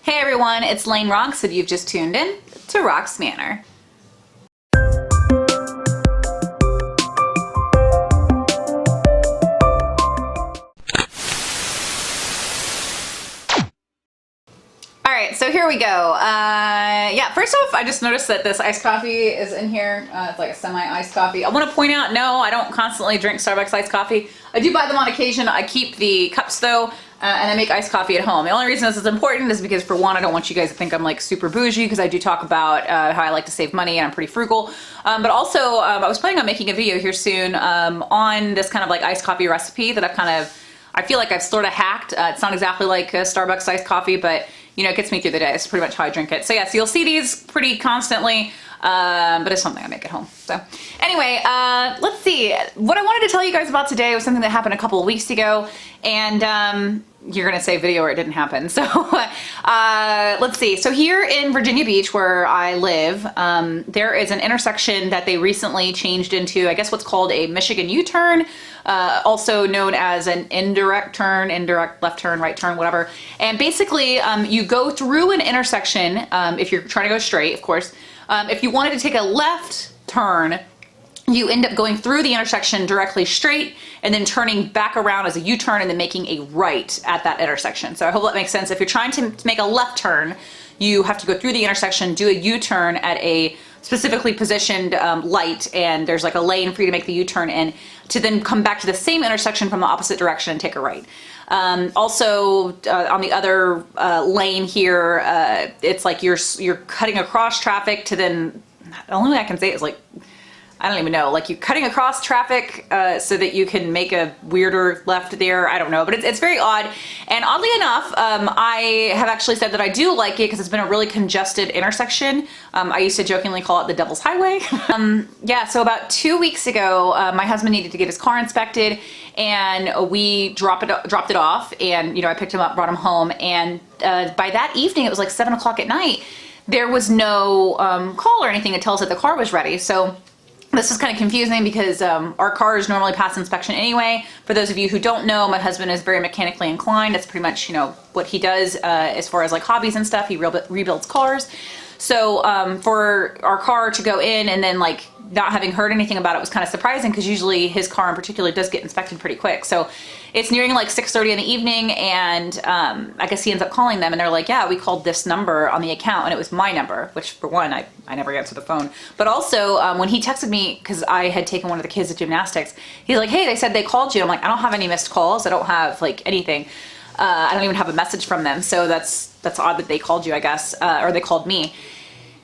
Hey everyone, it's Lane Rocks and you've just tuned in to Rocks Manor. Alright, so here we go. Yeah, first off, I just noticed that this iced coffee is in here. It's like a semi-iced coffee. I want to point out, no, I don't constantly drink Starbucks iced coffee. I do buy them on occasion. I keep the cups though, and I make iced coffee at home. The only reason this is important is because, for one, I don't want you guys to think I'm like super bougie, because I do talk about how I like to save money and I'm pretty frugal. But also, I was planning on making a video here soon on this kind of like iced coffee recipe that I feel like I've sort of hacked. It's not exactly like a Starbucks iced coffee, but you know, it gets me through the day. It's pretty much how I drink it. So yeah, so you'll see these pretty constantly, but it's something I make at home. So anyway, let's see. What I wanted to tell you guys about today was something that happened a couple of weeks ago, and you're gonna say video where it didn't happen. So let's see. So here in Virginia Beach, where I live, there is an intersection that they recently changed into, I guess, what's called a Michigan U-turn, also known as an indirect turn, indirect left turn, right turn, whatever. And basically, you go through an intersection, if you're trying to go straight, of course. If you wanted to take a left turn, you end up going through the intersection directly straight and then turning back around as a U-turn and then making a right at that intersection. So I hope that makes sense. If you're trying to make a left turn, you have to go through the intersection, do a U-turn at a specifically positioned light, and there's like a lane for you to make the U-turn in, to then come back to the same intersection from the opposite direction and take a right. Also, on the other lane here, it's like you're cutting across traffic to then, the only way I can say it is like, I don't even know, like you're cutting across traffic so that you can make a weirder left there. I don't know, but it's very odd. And oddly enough, I have actually said that I do like it because it's been a really congested intersection. I used to jokingly call it the Devil's Highway. Yeah, so about 2 weeks ago, my husband needed to get his car inspected, and we dropped it off, and you know, I picked him up, brought him home, and by that evening, it was like 7 o'clock at night, there was no call or anything to tell us that the car was ready. So this is kind of confusing because our cars normally pass inspection anyway. For those of you who don't know, my husband is very mechanically inclined. That's pretty much, you know, what he does as far as like hobbies and stuff. He rebuilds cars. So for our car to go in and then like not having heard anything about it was kind of surprising, because usually his car in particular does get inspected pretty quick. So it's nearing like 6:30 in the evening, and I guess he ends up calling them, and they're like, yeah, we called this number on the account, and it was my number, which for one, I never answer the phone. But also when he texted me, because I had taken one of the kids to gymnastics, he's like, hey, they said they called you. I'm like, I don't have any missed calls. I don't have like anything. I don't even have a message from them. So that's odd that they called you, I guess, or they called me.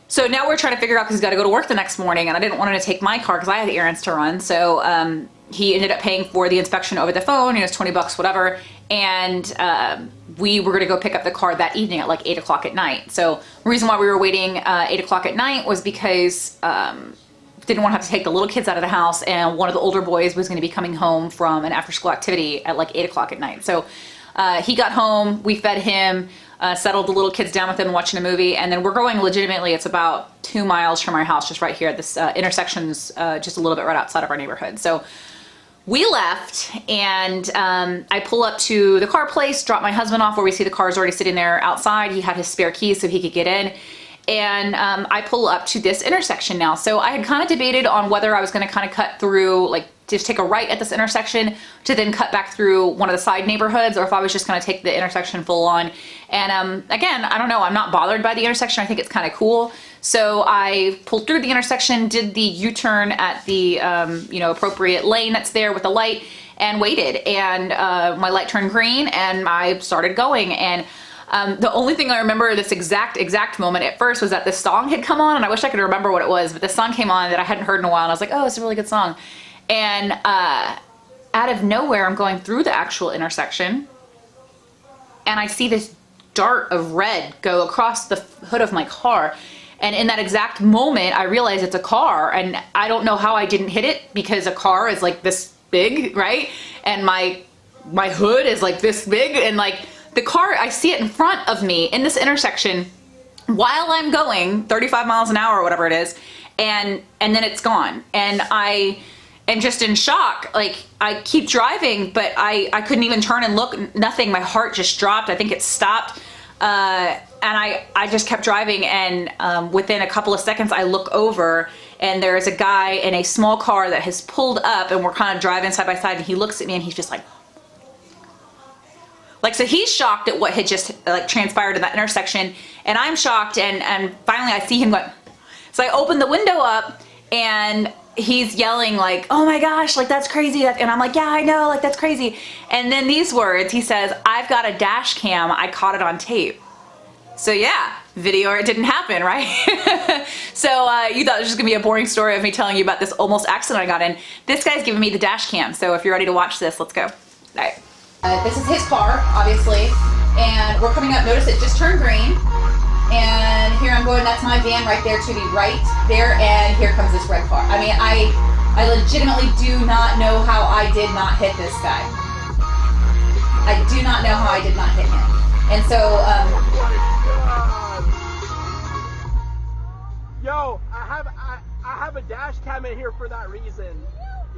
So now we're trying to figure out, because he's got to go to work the next morning, and I didn't want him to take my car because I had errands to run. So he ended up paying for the inspection over the phone. You know, it's $20, whatever. And we were going to go pick up the car that evening at like 8 o'clock at night. So the reason why we were waiting 8 o'clock at night was because didn't want to have to take the little kids out of the house, and one of the older boys was going to be coming home from an after-school activity at like 8 o'clock at night. So he got home, we fed him, settled the little kids down with them watching a movie, and then we're going legitimately, it's about 2 miles from our house, just right here. This intersection's just a little bit right outside of our neighborhood. So we left, and I pull up to the car place, drop my husband off where we see the car's already sitting there outside. He had his spare keys so he could get in. And I pull up to this intersection now. So I had kind of debated on whether I was going to kind of cut through, like just take a right at this intersection to then cut back through one of the side neighborhoods, or if I was just going to take the intersection full on. And again, I don't know, I'm not bothered by the intersection. I think it's kind of cool. So I pulled through the intersection, did the U-turn at the you know, appropriate lane that's there with the light, and waited. And my light turned green, and I started going. And the only thing I remember this exact moment at first was that this song had come on, and I wish I could remember what it was, but this song came on that I hadn't heard in a while, and I was like, oh, it's a really good song. And out of nowhere, I'm going through the actual intersection, and I see this dart of red go across the hood of my car. And in that exact moment, I realize it's a car, and I don't know how I didn't hit it, because a car is like this big, right? And my hood is like this big, and like the car, I see it in front of me in this intersection while I'm going 35 miles an hour or whatever it is, and then it's gone. And I am just in shock. Like, I keep driving, but I couldn't even turn and look, nothing. My heart just dropped. I think it stopped. And I just kept driving, and within a couple of seconds I look over and there's a guy in a small car that has pulled up, and we're kind of driving side by side, and he looks at me and he's just like, so he's shocked at what had just like transpired in that intersection, and I'm shocked, and finally I see him go. So I open the window up and he's yelling like, oh my gosh, like that's crazy. And I'm like, yeah, I know, like that's crazy. And then these words, he says, I've got a dash cam, I caught it on tape. So yeah, video or it didn't happen, right? So you thought it was just gonna be a boring story of me telling you about this almost accident I got in. This guy's giving me the dash cam, so if you're ready to watch this, let's go. All right. This is his car, obviously, and we're coming up. Notice it just turned green, and here I'm going. That's my van right there to the right there, and here comes this red car. I mean, I legitimately do not know how I did not hit this guy. I do not know how I did not hit him. And so, yo, I have a dash cam in here for that reason.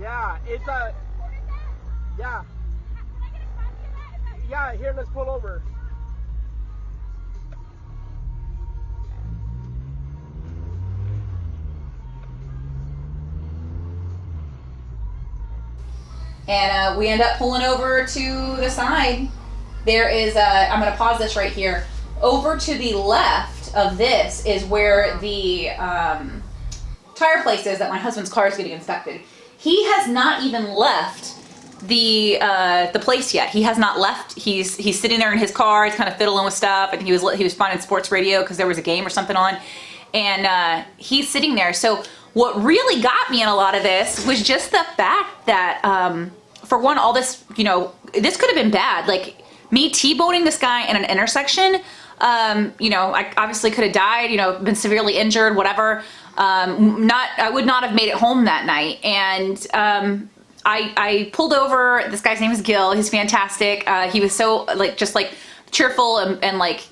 Yeah, it's a, yeah. Yeah, here, let's pull over. And we end up pulling over to the side. There is, I'm gonna pause this right here. Over to the left of this is where the tire place is that my husband's car is getting inspected. He has not even left the place yet. He has not left. He's sitting there in his car. He's kind of fiddling with stuff, and he was finding sports radio because there was a game or something on, and he's sitting there. So what really got me in a lot of this was just the fact that, for one, all this, you know, this could have been bad. Like me T-boning this guy in an intersection, you know, I obviously could have died, you know, been severely injured, whatever. I would not have made it home that night. And I pulled over. This guy's name is Gil. He's fantastic. He was so like just like cheerful, and like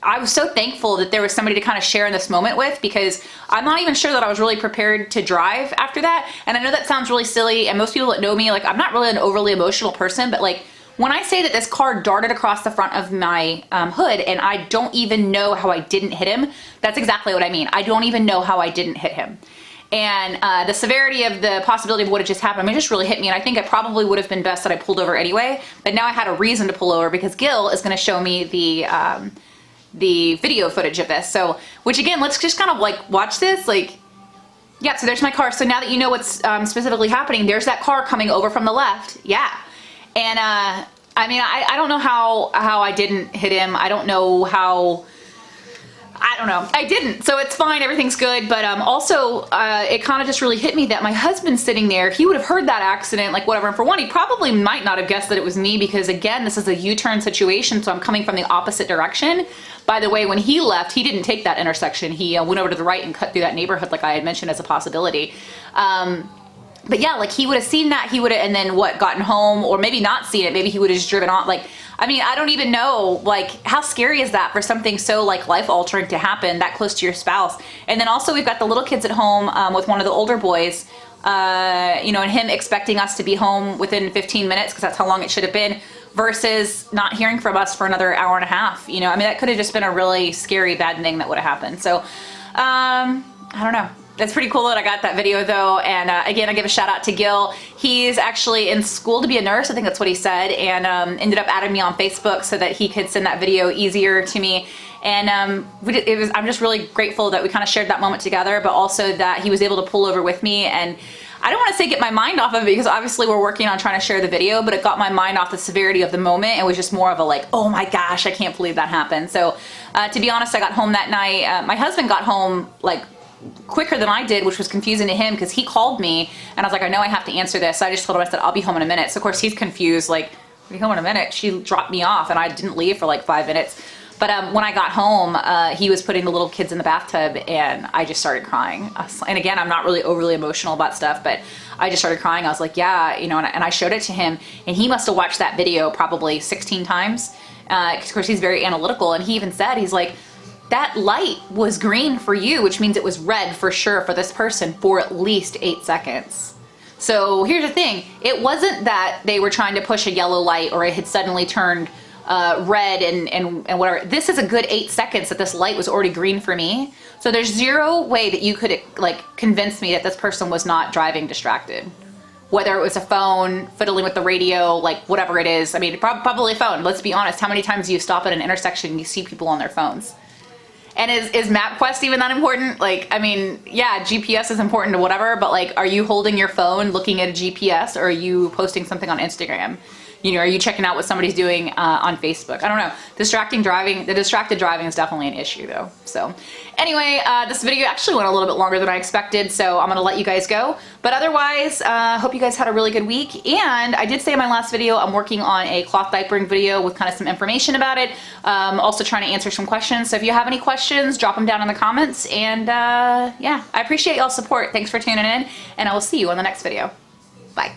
I was so thankful that there was somebody to kind of share in this moment with, because I'm not even sure that I was really prepared to drive after that. And I know that sounds really silly, and most people that know me, like I'm not really an overly emotional person, but like when I say that this car darted across the front of my hood and I don't even know how I didn't hit him, that's exactly what I mean. I don't even know how I didn't hit him. And the severity of the possibility of what had just happened, I mean, it just really hit me. And I think it probably would have been best that I pulled over anyway. But now I had a reason to pull over because Gil is going to show me the video footage of this. So, which again, let's just kind of like watch this. Like, yeah, so there's my car. So now that you know what's specifically happening, there's that car coming over from the left. Yeah. And I mean, I don't know how I didn't hit him. I don't know how. I don't know. I didn't. So it's fine. Everything's good. But also, it kind of just really hit me that my husband's sitting there. He would have heard that accident, like whatever. And for one, he probably might not have guessed that it was me because, again, this is a U-turn situation. So I'm coming from the opposite direction. By the way, when he left, he didn't take that intersection. He went over to the right and cut through that neighborhood like I had mentioned as a possibility. But yeah, like he would have seen that. He would have, and then what, gotten home, or maybe not seen it. Maybe he would have just driven on. Like, I mean, I don't even know, like, how scary is that for something so, like, life-altering to happen that close to your spouse? And then also we've got the little kids at home with one of the older boys, you know, and him expecting us to be home within 15 minutes because that's how long it should have been, versus not hearing from us for another hour and a half. You know, I mean, that could have just been a really scary, bad thing that would have happened. So, I don't know. That's pretty cool that I got that video though. And again, I give a shout out to Gil. He's actually in school to be a nurse. I think that's what he said. And ended up adding me on Facebook so that he could send that video easier to me. And I'm just really grateful that we kind of shared that moment together, but also that he was able to pull over with me. And I don't want to say get my mind off of it because obviously we're working on trying to share the video, but it got my mind off the severity of the moment. It was just more of a like, oh my gosh, I can't believe that happened. So to be honest, I got home that night. My husband got home like quicker than I did, which was confusing to him because he called me and I was like, I know I have to answer this. So I just told him, I said, I'll be home in a minute. So of course he's confused, like, I'll be home in a minute. She dropped me off and I didn't leave for like 5 minutes. But when I got home, he was putting the little kids in the bathtub and I just started crying. And again, I'm not really overly emotional about stuff, but I just started crying. I was like, yeah, you know, and I showed it to him and he must have watched that video probably 16 times. Of course he's very analytical, and he even said, he's like, that light was green for you, which means it was red for sure for this person for at least 8 seconds. So here's the thing. It wasn't that they were trying to push a yellow light or it had suddenly turned red and whatever. This is a good 8 seconds that this light was already green for me. So there's zero way that you could like convince me that this person was not driving distracted. Whether it was a phone, fiddling with the radio, like whatever it is. I mean, probably a phone. Let's be honest. How many times do you stop at an intersection and you see people on their phones? And is MapQuest even that important? Like, I mean, yeah, GPS is important to whatever, but like, are you holding your phone looking at a GPS, or are you posting something on Instagram? You know, are you checking out what somebody's doing on Facebook? I don't know. Distracted driving is definitely an issue though. So anyway, this video actually went a little bit longer than I expected, so I'm gonna let you guys go. But otherwise, hope you guys had a really good week. And I did say in my last video, I'm working on a cloth diapering video with kind of some information about it. Also trying to answer some questions. So if you have any questions, drop them down in the comments. And yeah, I appreciate y'all's support. Thanks for tuning in, and I will see you on the next video. Bye.